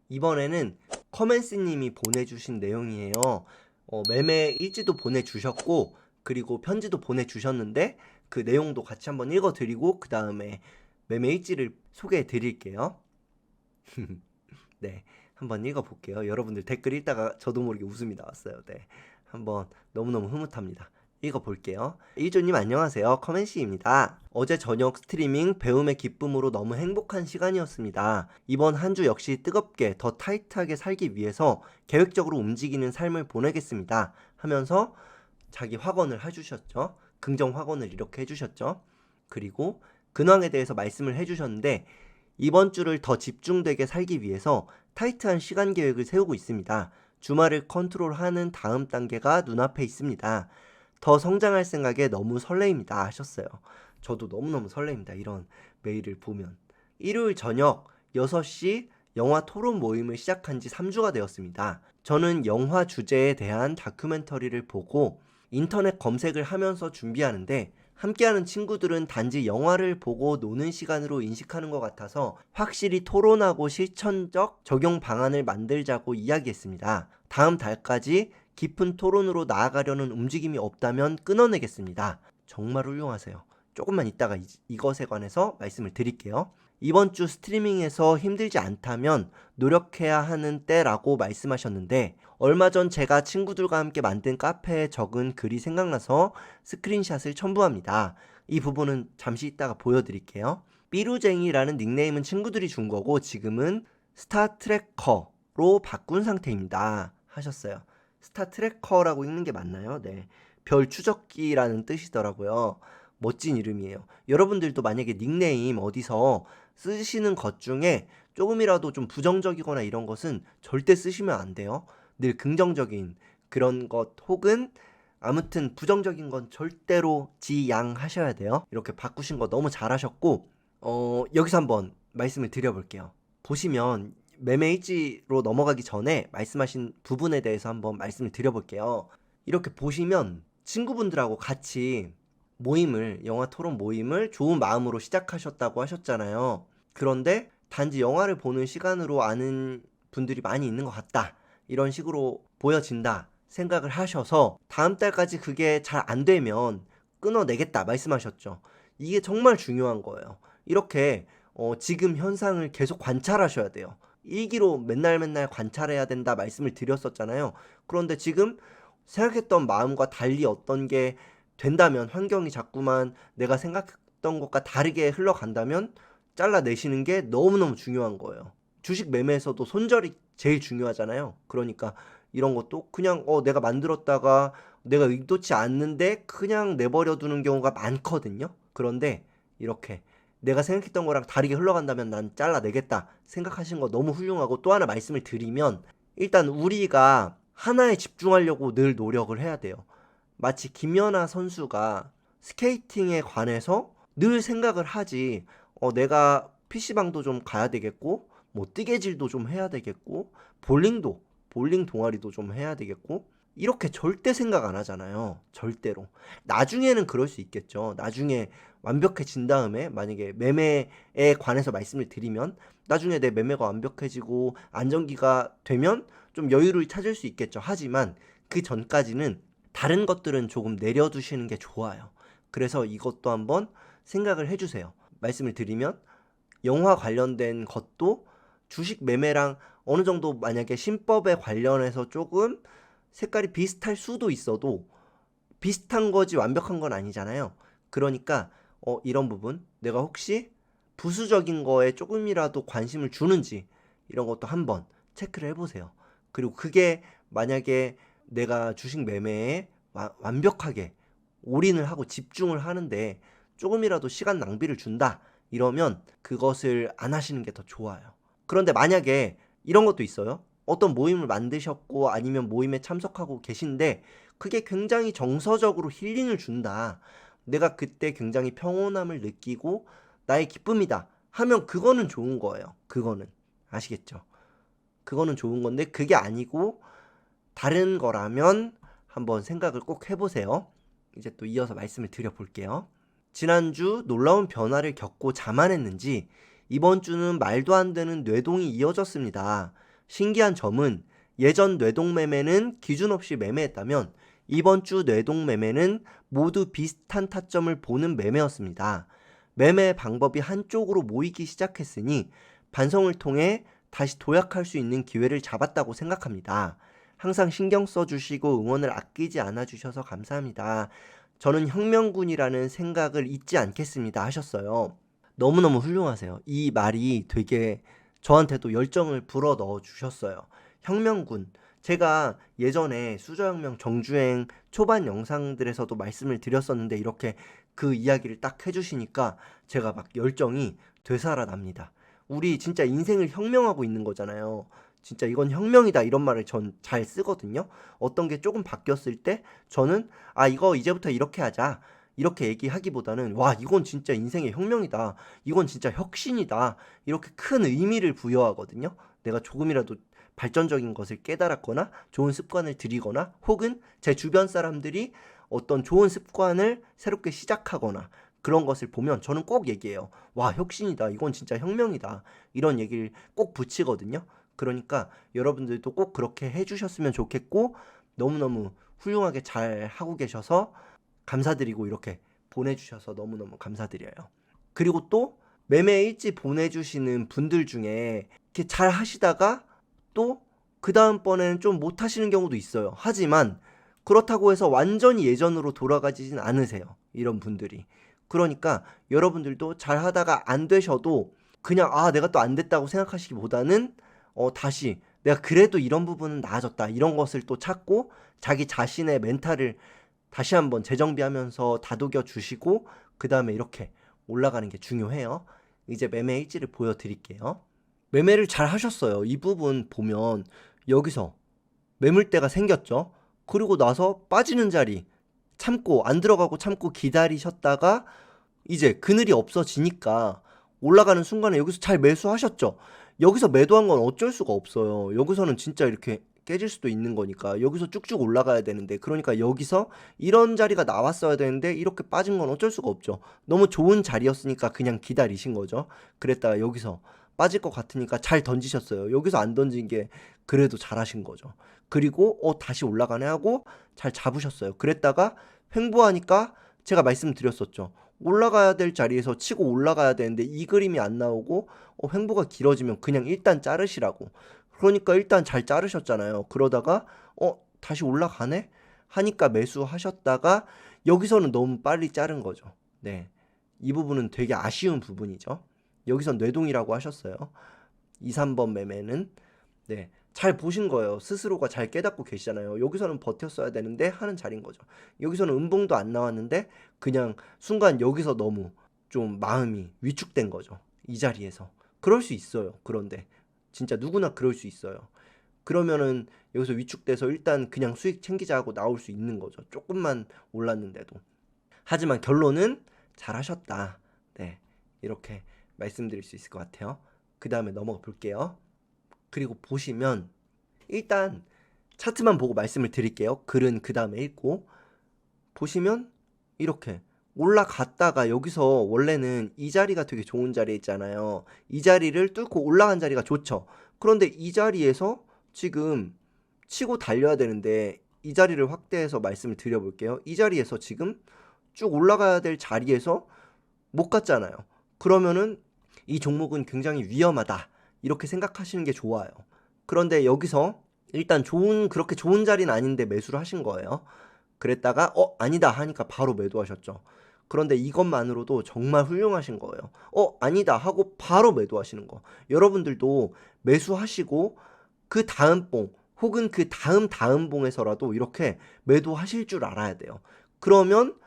이번에는 커맨스님이 보내주신 내용이에요. 매매 일지도 보내주셨고 그리고 편지도 보내주셨는데 그 내용도 같이 한번 읽어드리고 그 다음에 매매 일지를 소개해 드릴게요. 네, 한번 읽어볼게요. 여러분들 댓글 읽다가 저도 모르게 웃음이 나왔어요. 네, 한번 너무너무 흐뭇합니다. 읽어볼게요. 일조님 안녕하세요. 커맨시입니다. 어제 저녁 스트리밍 배움의 기쁨으로 너무 행복한 시간이었습니다. 이번 한 주 역시 뜨겁게 더 타이트하게 살기 위해서 계획적으로 움직이는 삶을 보내겠습니다. 하면서 자기 확언을 해주셨죠. 긍정 확언을 이렇게 해주셨죠. 그리고 근황에 대해서 말씀을 해주셨는데 이번 주를 더 집중되게 살기 위해서 타이트한 시간 계획을 세우고 있습니다. 주말을 컨트롤하는 다음 단계가 눈앞에 있습니다. 더 성장할 생각에 너무 설레입니다 하셨어요. 저도 너무너무 설레입니다. 이런 메일을 보면. 일요일 저녁 6시 영화 토론 모임을 시작한 지 3주가 되었습니다. 저는 영화 주제에 대한 다큐멘터리를 보고 인터넷 검색을 하면서 준비하는데 함께하는 친구들은 단지 영화를 보고 노는 시간으로 인식하는 것 같아서 확실히 토론하고 실천적 적용 방안을 만들자고 이야기했습니다. 다음 달까지 깊은 토론으로 나아가려는 움직임이 없다면 끊어내겠습니다. 정말 훌륭하세요. 조금만 이따가 이것에 관해서 말씀을 드릴게요. 이번 주 스트리밍에서 힘들지 않다면 노력해야 하는 때라고 말씀하셨는데 얼마 전 제가 친구들과 함께 만든 카페에 적은 글이 생각나서 스크린샷을 첨부합니다. 이 부분은 잠시 이따가 보여드릴게요. 삐루쟁이라는 닉네임은 친구들이 준 거고 지금은 스타트래커로 바꾼 상태입니다 하셨어요. 스타트래커라고 읽는 게 맞나요? 네. 별 추적기라는 뜻이더라고요. 멋진 이름이에요. 여러분들도 만약에 닉네임 어디서 쓰시는 것 중에 조금이라도 좀 부정적이거나 이런 것은 절대 쓰시면 안 돼요. 늘 긍정적인 그런 것 혹은 아무튼 부정적인 건 절대로 지양하셔야 돼요. 이렇게 바꾸신 거 너무 잘하셨고 여기서 한번 말씀을 드려볼게요. 보시면 매매일지로 넘어가기 전에 말씀하신 부분에 대해서 한번 말씀을 드려볼게요. 이렇게 보시면 친구분들하고 같이 모임을, 영화 토론 모임을 좋은 마음으로 시작하셨다고 하셨잖아요. 그런데 단지 영화를 보는 시간으로 아는 분들이 많이 있는 것 같다. 이런 식으로 보여진다 생각을 하셔서 다음 달까지 그게 잘 안 되면 끊어내겠다 말씀하셨죠. 이게 정말 중요한 거예요. 이렇게 지금 현상을 계속 관찰하셔야 돼요. 일기로 맨날 관찰해야 된다 말씀을 드렸었잖아요. 그런데 지금 생각했던 마음과 달리 어떤 게 된다면 환경이 자꾸만 내가 생각했던 것과 다르게 흘러간다면 잘라내시는 게 너무너무 중요한 거예요. 주식 매매에서도 손절이 제일 중요하잖아요. 그러니까 이런 것도 그냥 내가 만들었다가 내가 의도치 않는데 그냥 내버려 두는 경우가 많거든요. 그런데 이렇게 내가 생각했던 거랑 다르게 흘러간다면 난 잘라내겠다 생각하신 거 너무 훌륭하고 또 하나 말씀을 드리면 일단 우리가 하나에 집중하려고 늘 노력을 해야 돼요. 마치 김연아 선수가 스케이팅에 관해서 늘 생각을 하지 내가 PC방도 좀 가야 되겠고 뭐 뜨개질도 좀 해야 되겠고 볼링 동아리도 좀 해야 되겠고 이렇게 절대 생각 안 하잖아요. 절대로. 나중에는 그럴 수 있겠죠. 나중에 완벽해진 다음에 만약에 매매에 관해서 말씀을 드리면 나중에 내 매매가 완벽해지고 안정기가 되면 좀 여유를 찾을 수 있겠죠. 하지만 그 전까지는 다른 것들은 조금 내려두시는 게 좋아요. 그래서 이것도 한번 생각을 해주세요. 말씀을 드리면 영화 관련된 것도 주식 매매랑 어느 정도 만약에 신법에 관련해서 조금 색깔이 비슷할 수도 있어도 비슷한 거지 완벽한 건 아니잖아요. 그러니까 이런 부분 내가 혹시 부수적인 거에 조금이라도 관심을 주는지 이런 것도 한번 체크를 해보세요. 그리고 그게 만약에 내가 주식 매매에 완벽하게 올인을 하고 집중을 하는데 조금이라도 시간 낭비를 준다 이러면 그것을 안 하시는 게 더 좋아요. 그런데 만약에 이런 것도 있어요. 어떤 모임을 만드셨고 아니면 모임에 참석하고 계신데 그게 굉장히 정서적으로 힐링을 준다. 내가 그때 굉장히 평온함을 느끼고 나의 기쁨이다 하면 그거는 좋은 거예요. 그거는 아시겠죠? 그거는 좋은 건데 그게 아니고 다른 거라면 한번 생각을 꼭 해보세요. 이제 또 이어서 말씀을 드려볼게요. 지난주 놀라운 변화를 겪고 자만했는지 이번 주는 말도 안 되는 뇌동이 이어졌습니다. 신기한 점은 예전 뇌동매매는 기준 없이 매매했다면 이번 주 뇌동매매는 모두 비슷한 타점을 보는 매매였습니다. 매매 방법이 한쪽으로 모이기 시작했으니 반성을 통해 다시 도약할 수 있는 기회를 잡았다고 생각합니다. 항상 신경 써주시고 응원을 아끼지 않아 주셔서 감사합니다. 저는 혁명군이라는 생각을 잊지 않겠습니다 하셨어요. 너무너무 훌륭하세요. 이 말이 되게 저한테도 열정을 불어 넣어 주셨어요. 혁명군. 제가 예전에 수저혁명 정주행 초반 영상들에서도 말씀을 드렸었는데 이렇게 그 이야기를 딱 해주시니까 제가 막 열정이 되살아납니다. 우리 진짜 인생을 혁명하고 있는 거잖아요. 진짜 이건 혁명이다 이런 말을 전 잘 쓰거든요. 어떤 게 조금 바뀌었을 때 저는 이거 이제부터 이렇게 하자. 이렇게 얘기하기보다는 와 이건 진짜 인생의 혁명이다. 이건 진짜 혁신이다. 이렇게 큰 의미를 부여하거든요. 내가 조금이라도 발전적인 것을 깨달았거나 좋은 습관을 들이거나 혹은 제 주변 사람들이 어떤 좋은 습관을 새롭게 시작하거나 그런 것을 보면 저는 꼭 얘기해요. 와 혁신이다. 이건 진짜 혁명이다. 이런 얘기를 꼭 붙이거든요. 그러니까 여러분들도 꼭 그렇게 해주셨으면 좋겠고 너무너무 훌륭하게 잘 하고 계셔서 감사드리고 이렇게 보내주셔서 너무너무 감사드려요. 그리고 또 매매 일지 보내주시는 분들 중에 이렇게 잘 하시다가 또 그 다음번에는 좀 못하시는 경우도 있어요. 하지만 그렇다고 해서 완전히 예전으로 돌아가지진 않으세요. 이런 분들이. 그러니까 여러분들도 잘 하다가 안 되셔도 그냥 내가 또 안 됐다고 생각하시기보다는 다시 내가 그래도 이런 부분은 나아졌다. 이런 것을 또 찾고 자기 자신의 멘탈을 다시 한번 재정비하면서 다독여 주시고 그 다음에 이렇게 올라가는 게 중요해요. 이제 매매 일지를 보여드릴게요. 매매를 잘 하셨어요. 이 부분 보면 여기서 매물대가 생겼죠. 그리고 나서 빠지는 자리 참고 안 들어가고 참고 기다리셨다가 이제 그늘이 없어지니까 올라가는 순간에 여기서 잘 매수하셨죠. 여기서 매도한 건 어쩔 수가 없어요. 여기서는 진짜 이렇게 깨질 수도 있는 거니까 여기서 쭉쭉 올라가야 되는데 그러니까 여기서 이런 자리가 나왔어야 되는데 이렇게 빠진 건 어쩔 수가 없죠. 너무 좋은 자리였으니까 그냥 기다리신 거죠. 그랬다가 여기서 빠질 것 같으니까 잘 던지셨어요. 여기서 안 던진 게 그래도 잘하신 거죠. 그리고 다시 올라가네 하고 잘 잡으셨어요. 그랬다가 횡보하니까 제가 말씀드렸었죠. 올라가야 될 자리에서 치고 올라가야 되는데 이 그림이 안 나오고 횡보가 길어지면 그냥 일단 자르시라고. 그러니까 일단 잘 자르셨잖아요. 그러다가 다시 올라가네 하니까 매수하셨다가 여기서는 너무 빨리 자른 거죠. 네, 이 부분은 되게 아쉬운 부분이죠. 여기선 뇌동이라고 하셨어요. 2, 3번 매매는 네, 잘 보신 거예요. 스스로가 잘 깨닫고 계시잖아요. 여기서는 버텼어야 되는데 하는 자리인 거죠. 여기서는 음봉도 안 나왔는데 그냥 순간 여기서 너무 좀 마음이 위축된 거죠. 이 자리에서. 그럴 수 있어요. 그런데 진짜 누구나 그럴 수 있어요. 그러면은 여기서 위축돼서 일단 그냥 수익 챙기자 하고 나올 수 있는 거죠. 조금만 올랐는데도. 하지만 결론은 잘하셨다. 네, 이렇게 말씀드릴 수 있을 것 같아요. 그 다음에 넘어가 볼게요. 그리고 보시면 일단 차트만 보고 말씀을 드릴게요. 글은 그 다음에 읽고 보시면 이렇게 올라갔다가 여기서 원래는 이 자리가 되게 좋은 자리에 있잖아요. 이 자리를 뚫고 올라간 자리가 좋죠. 그런데 이 자리에서 지금 치고 달려야 되는데 이 자리를 확대해서 말씀을 드려볼게요. 이 자리에서 지금 쭉 올라가야 될 자리에서 못 갔잖아요. 그러면은 이 종목은 굉장히 위험하다. 이렇게 생각하시는 게 좋아요. 그런데 여기서 일단 그렇게 좋은 자리는 아닌데 매수를 하신 거예요. 그랬다가 아니다 하니까 바로 매도하셨죠. 그런데 이것만으로도 정말 훌륭하신 거예요. 아니다 하고 바로 매도하시는 거. 여러분들도 매수하시고 그 다음 봉 혹은 그 다음 봉에서라도 이렇게 매도하실 줄 알아야 돼요. 그러면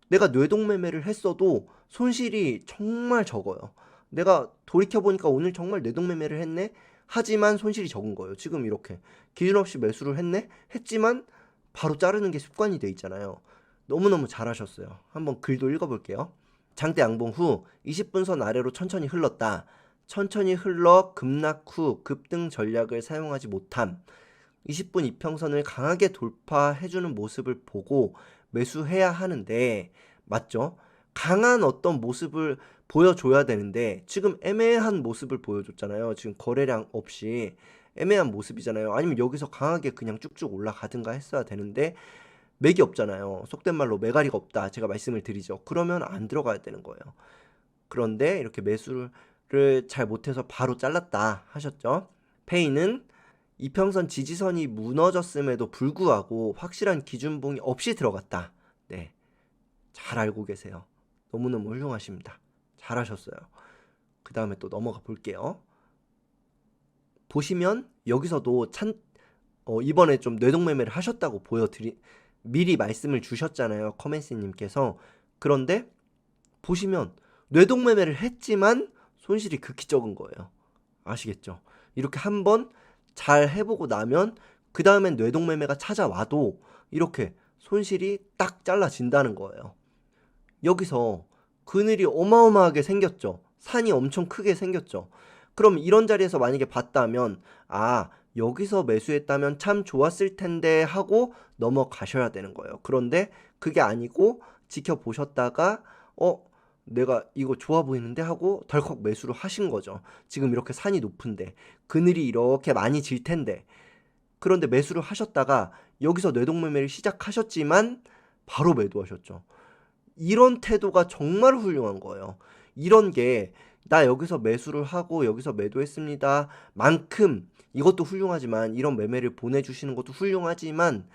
내가 뇌동매매를 했어도 손실이 정말 적어요. 내가 돌이켜보니까 오늘 정말 뇌동매매를 했네? 하지만 손실이 적은 거예요. 지금 이렇게 기준 없이 매수를 했네? 했지만 바로 자르는 게 습관이 돼 있잖아요. 너무너무 잘하셨어요. 한번 글도 읽어볼게요. 장대 양봉 후 20분선 아래로 천천히 흘렀다. 천천히 흘러 급락 후 급등 전략을 사용하지 못함. 20분 이평선을 강하게 돌파해주는 모습을 보고 매수해야 하는데 맞죠? 강한 어떤 모습을 보여줘야 되는데 지금 애매한 모습을 보여줬잖아요. 지금 거래량 없이 애매한 모습이잖아요. 아니면 여기서 강하게 그냥 쭉쭉 올라가든가 했어야 되는데 맥이 없잖아요. 속된 말로 매가리가 없다. 제가 말씀을 드리죠. 그러면 안 들어가야 되는 거예요. 그런데 이렇게 매수를 잘 못해서 바로 잘랐다 하셨죠. 페이는 이평선 지지선이 무너졌음에도 불구하고 확실한 기준봉이 없이 들어갔다. 네, 잘 알고 계세요. 너무너무 훌륭하십니다. 잘하셨어요. 그 다음에 또 넘어가 볼게요. 보시면 여기서도 이번에 좀 뇌동매매를 하셨다고 미리 말씀을 주셨잖아요. 커맨스님께서. 그런데 보시면 뇌동매매를 했지만 손실이 극히 적은 거예요. 아시겠죠? 이렇게 한번 잘 해보고 나면 그 다음엔 뇌동매매가 찾아와도 이렇게 손실이 딱 잘라진다는 거예요. 여기서 그늘이 어마어마하게 생겼죠. 산이 엄청 크게 생겼죠. 그럼 이런 자리에서 만약에 봤다면 여기서 매수했다면 참 좋았을 텐데 하고 넘어가셔야 되는 거예요. 그런데 그게 아니고 지켜보셨다가 내가 이거 좋아 보이는데 하고 덜컥 매수를 하신 거죠. 지금 이렇게 산이 높은데 그늘이 이렇게 많이 질 텐데, 그런데 매수를 하셨다가 여기서 뇌동매매를 시작하셨지만 바로 매도하셨죠. 이런 태도가 정말 훌륭한 거예요. 이런 게 나 여기서 매수를 하고 여기서 매도했습니다 만큼 이것도 훌륭하지만, 이런 매매를 보내주시는 것도 훌륭하지만,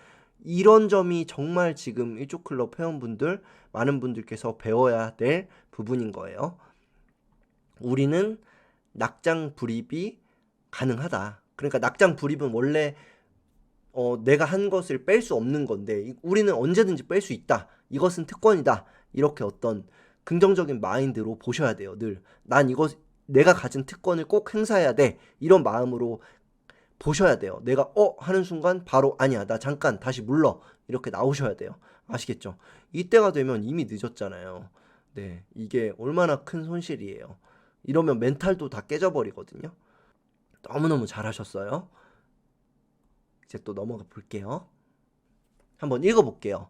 이런 점이 정말 지금 일조 클럽 회원분들 많은 분들께서 배워야 될 부분인 거예요. 우리는 낙장 불입이 가능하다. 그러니까 낙장 불입은 원래 내가 한 것을 뺄 수 없는 건데 우리는 언제든지 뺄 수 있다. 이것은 특권이다. 이렇게 어떤 긍정적인 마인드로 보셔야 돼요. 늘 난 이거 내가 가진 특권을 꼭 행사해야 돼. 이런 마음으로 보셔야 돼요. 내가 하는 순간 바로 아니야, 나 잠깐 다시 물러, 이렇게 나오셔야 돼요. 아시겠죠? 이때가 되면 이미 늦었잖아요. 네, 이게 얼마나 큰 손실이에요. 이러면 멘탈도 다 깨져버리거든요. 너무너무 잘하셨어요. 이제 또 넘어가 볼게요. 한번 읽어볼게요.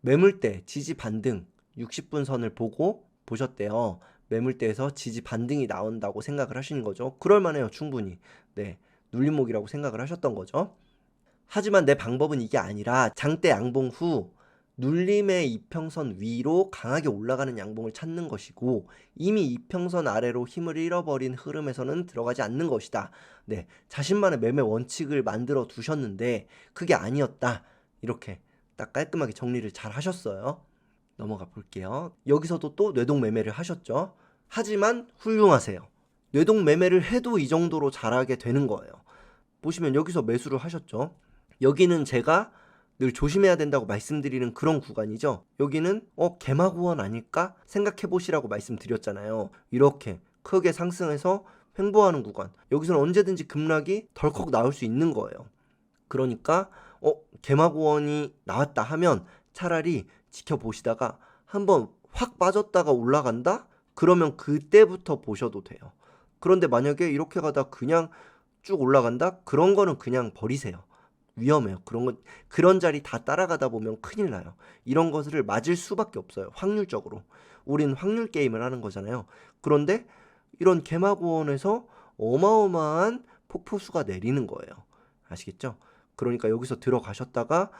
매물대 지지 반등 60분 선을 보셨대요. 매물대에서 지지 반등이 나온다고 생각을 하시는 거죠. 그럴만해요, 충분히. 네, 눌림목이라고 생각을 하셨던 거죠. 하지만 내 방법은 이게 아니라 장대 양봉 후 눌림의 이평선 위로 강하게 올라가는 양봉을 찾는 것이고, 이미 이평선 아래로 힘을 잃어버린 흐름에서는 들어가지 않는 것이다. 네, 자신만의 매매 원칙을 만들어 두셨는데 그게 아니었다. 이렇게 딱 깔끔하게 정리를 잘 하셨어요. 넘어가 볼게요. 여기서도 또 뇌동매매를 하셨죠. 하지만 훌륭하세요. 뇌동매매를 해도 이 정도로 잘하게 되는 거예요. 보시면 여기서 매수를 하셨죠. 여기는 제가 늘 조심해야 된다고 말씀드리는 그런 구간이죠. 여기는 개마구원 아닐까 생각해 보시라고 말씀드렸잖아요. 이렇게 크게 상승해서 횡보하는 구간, 여기서는 언제든지 급락이 덜컥 나올 수 있는 거예요. 그러니까 개마구원이 나왔다 하면 차라리 지켜보시다가 한번 확 빠졌다가 올라간다? 그러면 그때부터 보셔도 돼요. 그런데 만약에 이렇게 가다 그냥 쭉 올라간다? 그런 거는 그냥 버리세요. 위험해요. 그런 자리 다 따라가다 보면 큰일 나요. 이런 것을 맞을 수밖에 없어요. 확률적으로. 우린 확률 게임을 하는 거잖아요. 그런데 이런 개마구원에서 어마어마한 폭포수가 내리는 거예요. 아시겠죠? 그러니까 여기서 들어가셨다가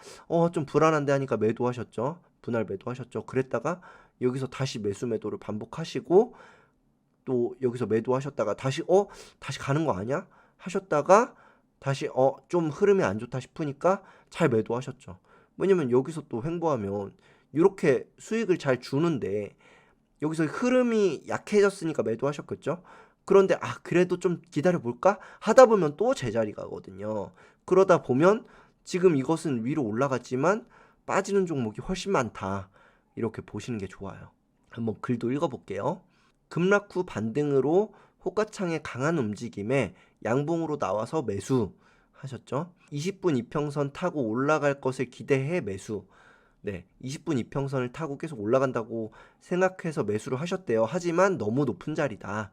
좀 불안한데 하니까 매도하셨죠. 분할 매도하셨죠. 그랬다가 여기서 다시 매도를 반복하시고, 또 여기서 매도하셨다가 다시 다시 가는 거 아니야? 하셨다가 다시 좀 흐름이 안 좋다 싶으니까 잘 매도하셨죠. 왜냐면 여기서 또 횡보하면 이렇게 수익을 잘 주는데 여기서 흐름이 약해졌으니까 매도하셨겠죠. 그런데 그래도 좀 기다려볼까 하다 보면 또 제자리 가거든요. 그러다 보면 지금 이것은 위로 올라갔지만 빠지는 종목이 훨씬 많다. 이렇게 보시는 게 좋아요. 한번 글도 읽어볼게요. 급락 후 반등으로 호가창의 강한 움직임에 양봉으로 나와서 매수 하셨죠. 20분 이평선 타고 올라갈 것을 기대해 매수. 네, 20분 이평선을 타고 계속 올라간다고 생각해서 매수를 하셨대요. 하지만 너무 높은 자리다.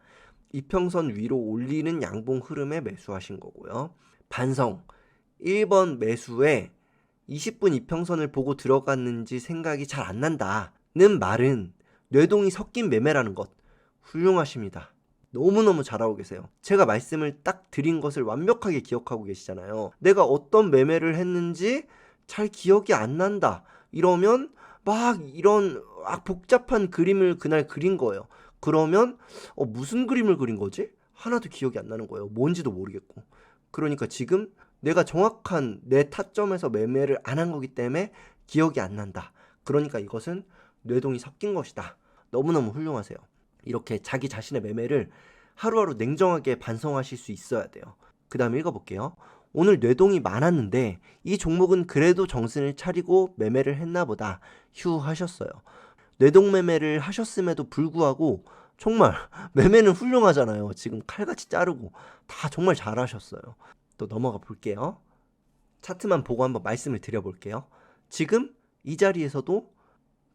이평선 위로 올리는 양봉 흐름에 매수하신 거고요. 반성. 1번 매수에 20분 이평선을 보고 들어갔는지 생각이 잘 안 난다는 말은 뇌동이 섞인 매매라는 것. 훌륭하십니다. 너무너무 잘하고 계세요. 제가 말씀을 딱 드린 것을 완벽하게 기억하고 계시잖아요. 내가 어떤 매매를 했는지 잘 기억이 안 난다. 이러면 막 이런 복잡한 그림을 그날 그린 거예요. 그러면 무슨 그림을 그린 거지? 하나도 기억이 안 나는 거예요. 뭔지도 모르겠고. 그러니까 지금 내가 정확한 내 타점에서 매매를 안 한 거기 때문에 기억이 안 난다. 그러니까 이것은 뇌동이 섞인 것이다. 너무너무 훌륭하세요. 이렇게 자기 자신의 매매를 하루하루 냉정하게 반성하실 수 있어야 돼요. 그 다음에 읽어볼게요. 오늘 뇌동이 많았는데 이 종목은 그래도 정신을 차리고 매매를 했나 보다. 휴 하셨어요. 뇌동 매매를 하셨음에도 불구하고 정말 매매는 훌륭하잖아요. 지금 칼같이 자르고 다 정말 잘하셨어요. 또 넘어가 볼게요. 차트만 보고 한번 말씀을 드려볼게요. 지금 이 자리에서도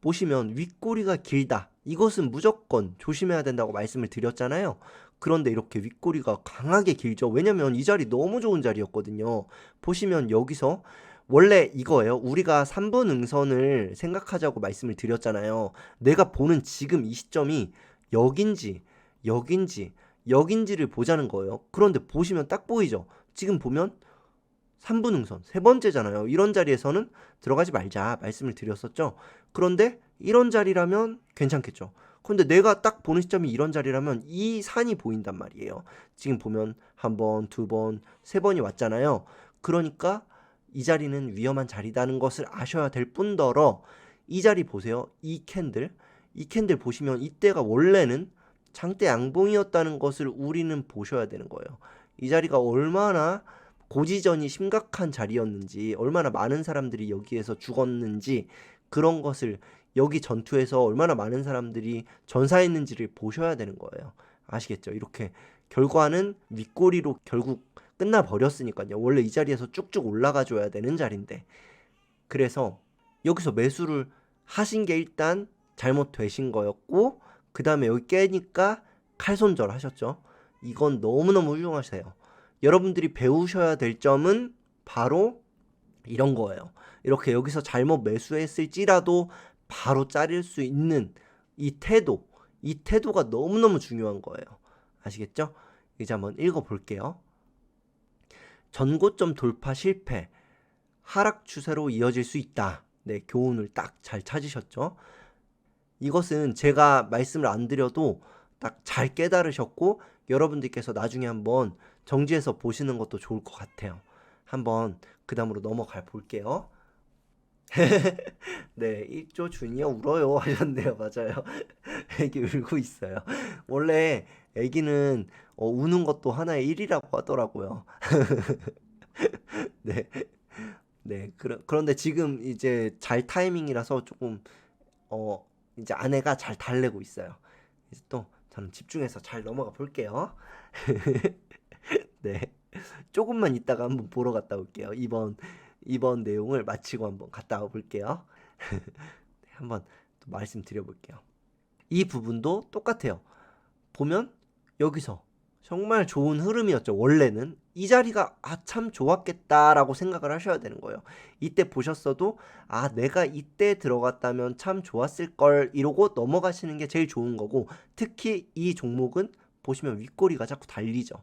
보시면 윗꼬리가 길다. 이것은 무조건 조심해야 된다고 말씀을 드렸잖아요. 그런데 이렇게 윗꼬리가 강하게 길죠. 왜냐면 이 자리 너무 좋은 자리였거든요. 보시면 여기서 원래 이거예요. 우리가 3분 응선을 생각하자고 말씀을 드렸잖아요. 내가 보는 지금 이 시점이 여긴지 여긴지를 보자는 거예요. 그런데 보시면 딱 보이죠. 지금 보면 3분 응선 세 번째잖아요. 이런 자리에서는 들어가지 말자 말씀을 드렸었죠. 그런데 이런 자리라면 괜찮겠죠. 그런데 내가 딱 보는 시점이 이런 자리라면 이 산이 보인단 말이에요. 지금 보면 한 번, 두 번, 세 번이 왔잖아요. 그러니까 이 자리는 위험한 자리라는 것을 아셔야 될 뿐더러 이 자리 보세요. 이 캔들 보시면 이때가 원래는 장대 양봉이었다는 것을 우리는 보셔야 되는 거예요. 이 자리가 얼마나 고지전이 심각한 자리였는지, 얼마나 많은 사람들이 여기에서 죽었는지, 그런 것을 여기 전투에서 얼마나 많은 사람들이 전사했는지를 보셔야 되는 거예요. 아시겠죠? 이렇게 결과는 윗꼬리로 결국 끝나버렸으니까요. 원래 이 자리에서 쭉쭉 올라가 줘야 되는 자리인데. 그래서 여기서 매수를 하신 게 일단 잘못되신 거였고, 그 다음에 여기 깨니까 칼손절 하셨죠. 이건 너무너무 훌륭하세요. 여러분들이 배우셔야 될 점은 바로 이런 거예요. 이렇게 여기서 잘못 매수했을지라도 바로 자를 수 있는 이 태도가 너무너무 중요한 거예요. 아시겠죠? 이제 한번 읽어볼게요. 전고점 돌파 실패, 하락 추세로 이어질 수 있다. 네, 교훈을 딱 잘 찾으셨죠? 이것은 제가 말씀을 안 드려도 딱 잘 깨달으셨고 여러분들께서 나중에 한번 정지해서 보시는 것도 좋을 것 같아요. 한번 그 다음으로 넘어가 볼게요. 네, 1조 주니어 울어요 하셨네요. 맞아요. 애기 울고 있어요. 원래 애기는 우는 것도 하나의 일이라고 하더라고요. 네. 네. 그런데 지금 이제 잘 타이밍이라서 조금 이제 아내가 잘 달래고 있어요. 이제 또 저는 집중해서 잘 넘어가 볼게요. 네. 조금만 있다가 한번 보러 갔다 올게요. 이번 내용을 마치고 한번 갔다 와 볼게요. 한번 또 말씀드려볼게요. 이 부분도 똑같아요. 보면 여기서 정말 좋은 흐름이었죠. 원래는 이 자리가 참 좋았겠다라고 생각을 하셔야 되는 거예요. 이때 보셨어도 내가 이때 들어갔다면 참 좋았을 걸 이러고 넘어가시는 게 제일 좋은 거고, 특히 이 종목은 보시면 윗꼬리가 자꾸 달리죠.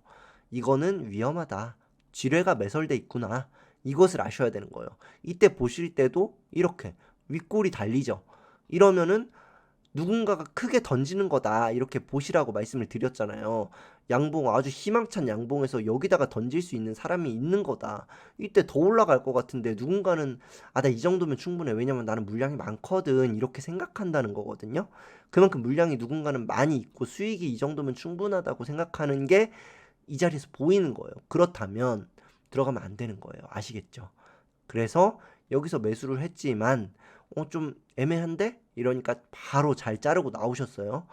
이거는 위험하다. 지뢰가 매설돼 있구나. 이것을 아셔야 되는 거예요. 이때 보실 때도 이렇게 윗꼬리 달리죠. 이러면은 누군가가 크게 던지는 거다 이렇게 보시라고 말씀을 드렸잖아요. 양봉 아주 희망찬 양봉에서 여기다가 던질 수 있는 사람이 있는 거다. 이때 더 올라갈 것 같은데 누군가는 나 이 정도면 충분해. 왜냐면 나는 물량이 많거든. 이렇게 생각한다는 거거든요. 그만큼 물량이 누군가는 많이 있고 수익이 이 정도면 충분하다고 생각하는 게 이 자리에서 보이는 거예요. 그렇다면 들어가면 안 되는 거예요. 아시겠죠? 그래서 여기서 매수를 했지만 좀 애매한데? 이러니까 바로 잘 자르고 나오셨어요.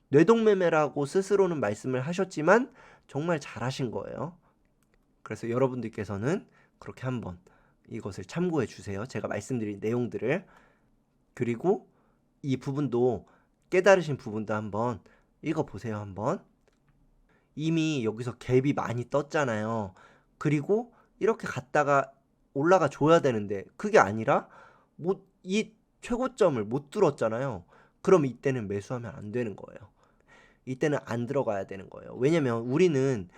뇌동매매라고 스스로는 말씀을 하셨지만 정말 잘하신 거예요. 그래서 여러분들께서는 그렇게 한번 이것을 참고해 주세요. 제가 말씀드린 내용들을. 그리고 이 부분도 깨달으신 부분도 한번 읽어보세요. 한번. 이미 여기서 갭이 많이 떴잖아요. 그리고 이렇게 갔다가 올라가 줘야 되는데 그게 아니라 이 최고점을 못 뚫었잖아요. 그럼 이때는 매수하면 안 되는 거예요. 이때는 안 들어가야 되는 거예요. 왜냐면 우리는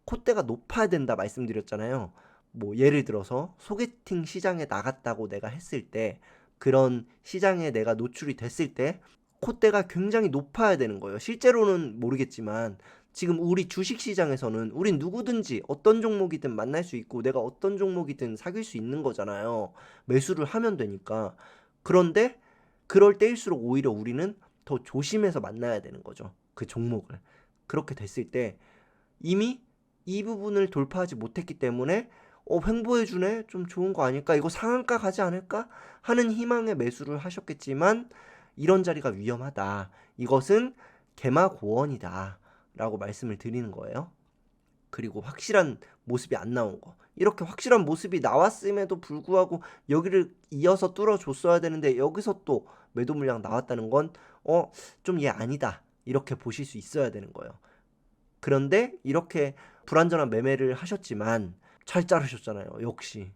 콧대가 높아야 된다 말씀드렸잖아요. 뭐 예를 들어서 소개팅 시장에 나갔다고 내가 했을 때, 그런 시장에 내가 노출이 됐을 때 콧대가 굉장히 높아야 되는 거예요. 실제로는 모르겠지만 지금 우리 주식시장에서는 우린 누구든지 어떤 종목이든 만날 수 있고 내가 어떤 종목이든 사귈 수 있는 거잖아요. 매수를 하면 되니까. 그런데 그럴 때일수록 오히려 우리는 더 조심해서 만나야 되는 거죠. 그 종목을. 그렇게 됐을 때 이미 이 부분을 돌파하지 못했기 때문에 횡보해주네? 좀 좋은 거 아닐까? 이거 상한가 가지 않을까? 하는 희망에 매수를 하셨겠지만 이런 자리가 위험하다. 이것은 개마고원이다. 라고 말씀을 드리는 거예요. 그리고 확실한 모습이 안 나온 거. 이렇게 확실한 모습이 나왔음에도 불구하고 여기를 이어서 뚫어줬어야 되는데 여기서 또 매도 물량 나왔다는 건 좀 얘 아니다. 이렇게 보실 수 있어야 되는 거예요. 그런데 이렇게 불안전한 매매를 하셨지만 잘 자르셨잖아요. 역시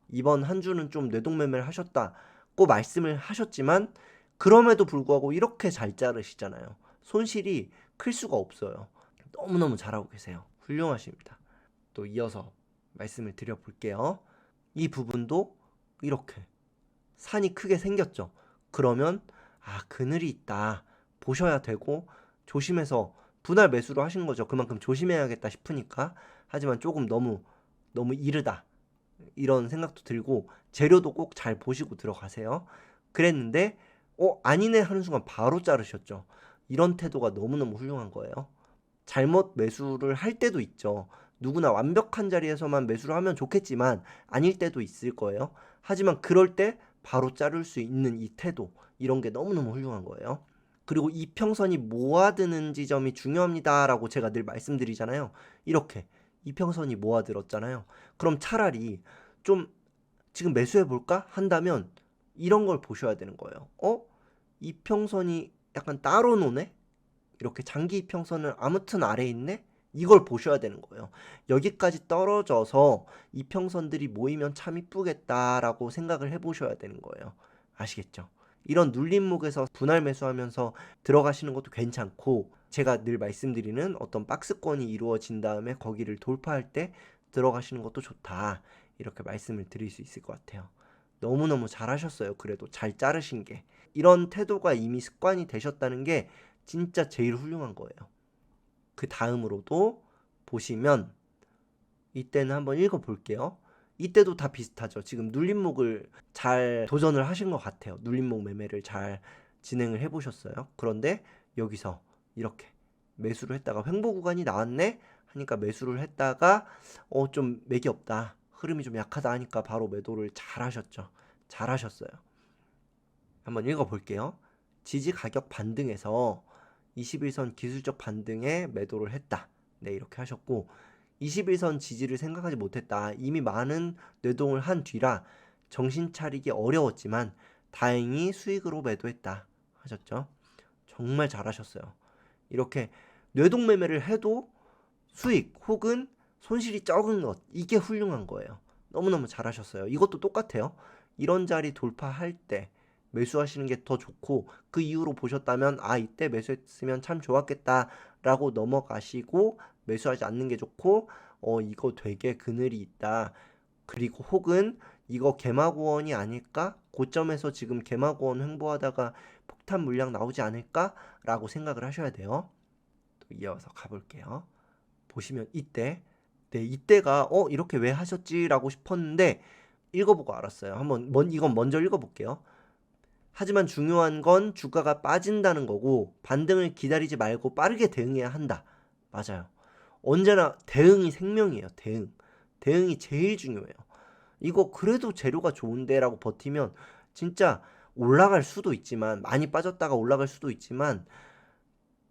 이번 한 주는 좀 뇌동매매를 하셨다고 말씀을 하셨지만 그럼에도 불구하고 이렇게 잘 자르시잖아요. 손실이 클 수가 없어요. 너무너무 잘하고 계세요. 훌륭하십니다. 또 이어서 말씀을 드려볼게요. 이 부분도 이렇게 산이 크게 생겼죠. 그러면 그늘이 있다 보셔야 되고 조심해서 분할 매수로 하신 거죠. 그만큼 조심해야겠다 싶으니까. 하지만 조금 너무 이르다 이런 생각도 들고 재료도 꼭 잘 보시고 들어가세요. 그랬는데 아니네 하는 순간 바로 자르셨죠. 이런 태도가 너무너무 훌륭한 거예요. 잘못 매수를 할 때도 있죠. 누구나 완벽한 자리에서만 매수를 하면 좋겠지만 아닐 때도 있을 거예요. 하지만 그럴 때 바로 자를 수 있는 이 태도, 이런 게 너무너무 훌륭한 거예요. 그리고 이평선이 모아드는 지점이 중요합니다라고 제가 늘 말씀드리잖아요. 이렇게 이평선이 모아들었잖아요. 그럼 차라리 좀 지금 매수해볼까 한다면 이런 걸 보셔야 되는 거예요. 이평선이 약간 따로 노네? 이렇게 장기 이평선은 아무튼 아래에 있네? 이걸 보셔야 되는 거예요. 여기까지 떨어져서 이평선들이 모이면 참 이쁘겠다라고 생각을 해보셔야 되는 거예요. 아시겠죠? 이런 눌림목에서 분할 매수하면서 들어가시는 것도 괜찮고, 제가 늘 말씀드리는 어떤 박스권이 이루어진 다음에 거기를 돌파할 때 들어가시는 것도 좋다. 이렇게 말씀을 드릴 수 있을 것 같아요. 너무너무 잘하셨어요. 그래도 잘 자르신 게. 이런 태도가 이미 습관이 되셨다는 게 진짜 제일 훌륭한 거예요. 그 다음으로도 보시면 이때는 한번 읽어볼게요. 이때도 다 비슷하죠. 지금 눌림목을 잘 도전을 하신 것 같아요. 눌림목 매매를 잘 진행을 해보셨어요. 그런데 여기서 이렇게 매수를 했다가 횡보 구간이 나왔네 하니까 매수를 했다가 좀 맥이 없다, 흐름이 좀 약하다 하니까 바로 매도를 잘 하셨죠. 잘 하셨어요. 한번 읽어볼게요. 지지 가격 반등에서 21선 기술적 반등에 매도를 했다. 네, 이렇게 하셨고 21선 지지를 생각하지 못했다. 이미 많은 뇌동을 한 뒤라 정신 차리기 어려웠지만 다행히 수익으로 매도했다 하셨죠. 정말 잘하셨어요. 이렇게 뇌동 매매를 해도 수익 혹은 손실이 적은 것, 이게 훌륭한 거예요. 너무너무 잘하셨어요. 이것도 똑같아요. 이런 자리 돌파할 때 매수하시는 게 더 좋고, 그 이후로 보셨다면 이때 매수했으면 참 좋았겠다 라고 넘어가시고 매수하지 않는 게 좋고, 이거 되게 그늘이 있다, 그리고 혹은 이거 개마고원이 아닐까? 고점에서 지금 개마고원 횡보하다가 폭탄 물량 나오지 않을까? 라고 생각을 하셔야 돼요. 또 이어서 가볼게요. 보시면 이때가 이렇게 왜 하셨지? 라고 싶었는데 읽어보고 알았어요. 이건 먼저 읽어볼게요. 하지만 중요한 건 주가가 빠진다는 거고 반등을 기다리지 말고 빠르게 대응해야 한다. 맞아요. 언제나 대응이 생명이에요. 대응이 제일 중요해요. 이거 그래도 재료가 좋은데 라고 버티면 진짜 올라갈 수도 있지만, 많이 빠졌다가 올라갈 수도 있지만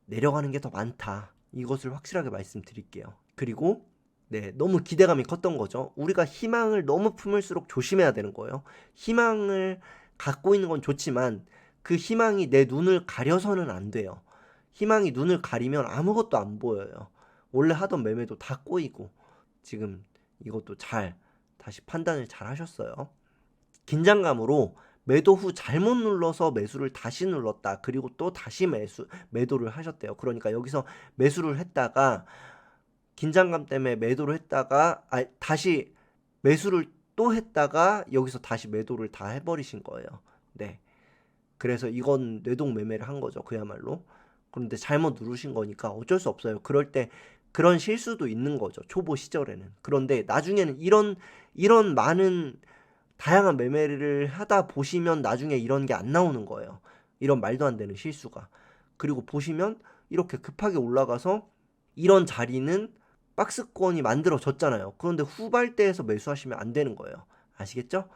내려가는 게 더 많다. 이것을 확실하게 말씀드릴게요. 그리고 너무 기대감이 컸던 거죠. 우리가 희망을 너무 품을수록 조심해야 되는 거예요. 희망을 갖고 있는 건 좋지만 그 희망이 내 눈을 가려서는 안 돼요. 희망이 눈을 가리면 아무것도 안 보여요. 원래 하던 매매도 다 꼬이고. 지금 이것도 다시 판단을 잘 하셨어요. 긴장감으로 매도 후 잘못 눌러서 매수를 다시 눌렀다. 그리고 또 다시 매도를 하셨대요. 그러니까 여기서 매수를 했다가 긴장감 때문에 매도를 했다가 다시 매수를 또 했다가 여기서 다시 매도를 다 해버리신 거예요. 네. 그래서 이건 뇌동 매매를 한 거죠. 그야말로. 그런데 잘못 누르신 거니까 어쩔 수 없어요. 그럴 때 그런 실수도 있는 거죠. 초보 시절에는. 그런데 나중에는 이런 많은 다양한 매매를 하다 보시면 나중에 이런 게 안 나오는 거예요. 이런 말도 안 되는 실수가. 그리고 보시면 이렇게 급하게 올라가서 이런 자리는 박스권이 만들어졌잖아요. 그런데 후발대에서 매수하시면 안 되는 거예요. 아시겠죠?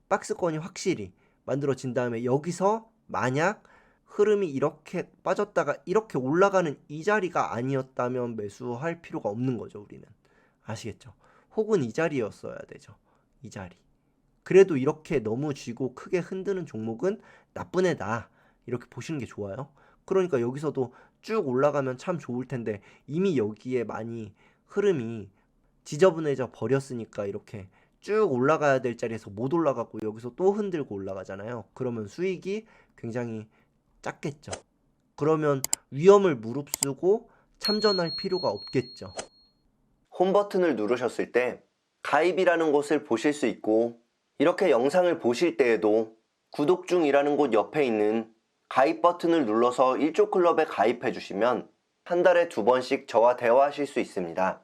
박스권이 확실히 만들어진 다음에 여기서 만약 흐름이 이렇게 빠졌다가 이렇게 올라가는 이 자리가 아니었다면 매수할 필요가 없는 거죠, 우리는. 아시겠죠? 혹은 이 자리였어야 되죠. 이 자리. 그래도 이렇게 너무 쥐고 크게 흔드는 종목은 나쁜 애다. 이렇게 보시는 게 좋아요. 그러니까 여기서도 쭉 올라가면 참 좋을 텐데 이미 여기에 많이 흐름이 지저분해져 버렸으니까 이렇게 쭉 올라가야 될 자리에서 못 올라가고 여기서 또 흔들고 올라가잖아요. 그러면 수익이 굉장히 작겠죠. 그러면 위험을 무릅쓰고 참전할 필요가 없겠죠. 홈 버튼을 누르셨을 때 가입이라는 곳을 보실 수 있고 이렇게 영상을 보실 때에도 구독 중이라는 곳 옆에 있는 가입 버튼을 눌러서 1조 클럽에 가입해 주시면 한 달에 2번씩 저와 대화하실 수 있습니다.